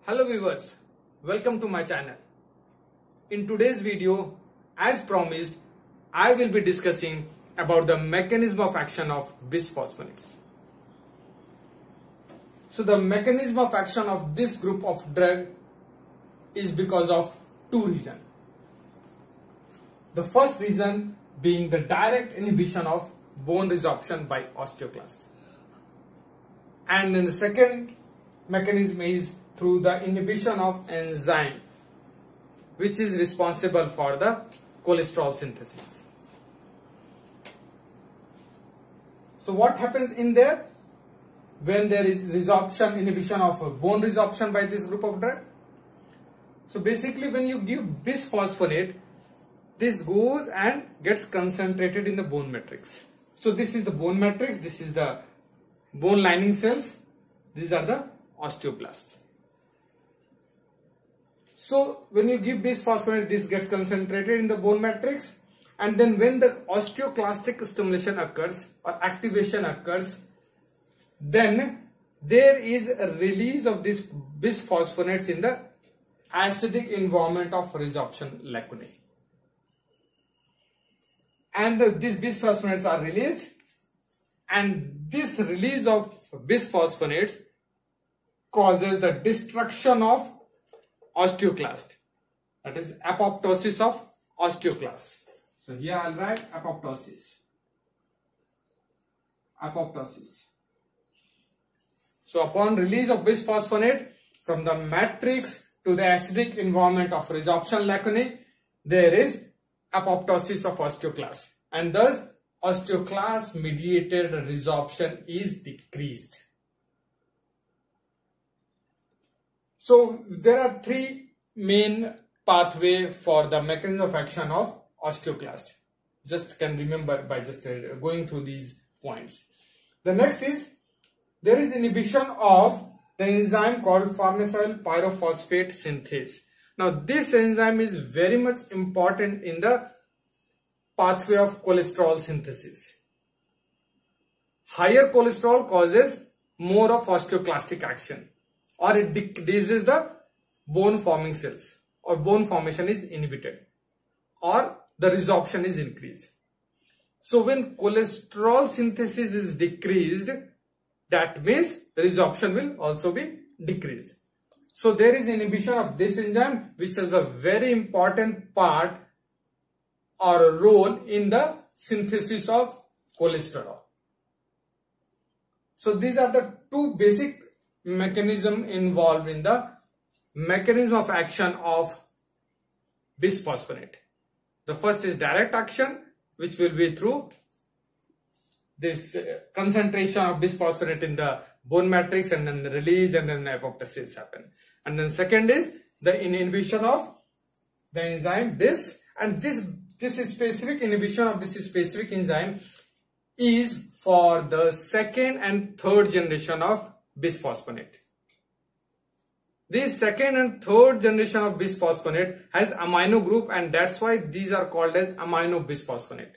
Hello viewers, welcome to my channel. In today's video, as promised, I will be discussing about the mechanism of action of bisphosphonates. So the mechanism of action of this group of drug is because of two reasons. The first reason being the direct inhibition of bone resorption by osteoclast. And then the second mechanism is through the inhibition of enzyme which is responsible for the cholesterol synthesis. So what happens in there when there is resorption, inhibition of bone resorption by this group of drug? So basically when you give bisphosphonate, this goes and gets concentrated in the bone matrix. So this is the bone matrix, this is the bone lining cells, these are the osteoblasts. So when you give bisphosphonate, this gets concentrated in the bone matrix, and then when the osteoclastic stimulation occurs or activation occurs, then there is a release of this bisphosphonates in the acidic environment of resorption lacunae. And these bisphosphonates are released, and this release of bisphosphonates causes the destruction of osteoclast, that is apoptosis of osteoclast. So here I'll write apoptosis. So upon release of bisphosphonate from the matrix to the acidic environment of resorption lacunae, there is apoptosis of osteoclast, and thus osteoclast mediated resorption is decreased. So there are three main pathways for the mechanism of action of osteoclast. Just can remember by just going through these points. The next is there is inhibition of the enzyme called farnesyl pyrophosphate synthase. Now this enzyme is very much important in the pathway of cholesterol synthesis. Higher cholesterol causes more of osteoclastic action, or it decreases the bone forming cells, or bone formation is inhibited, or the resorption is increased. So when cholesterol synthesis is decreased, that means resorption will also be decreased. So there is inhibition of this enzyme which has a very important part or a role in the synthesis of cholesterol. So these are the two basic mechanisms involved in the mechanism of action of bisphosphonate. The first is direct action, which will be through this concentration of bisphosphonate in the bone matrix, and then the release, and then the apoptosis happen. And then second is the inhibition of the enzyme, this is specific inhibition of this specific enzyme is for the second and third generation of bisphosphonate. This second and third generation of bisphosphonate has amino group, and that's why these are called as amino bisphosphonate.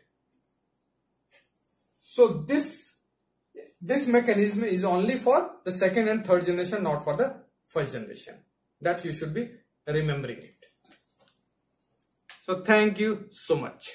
So this mechanism is only for the second and third generation, not for the first generation. That you should be remembering it. So thank you so much.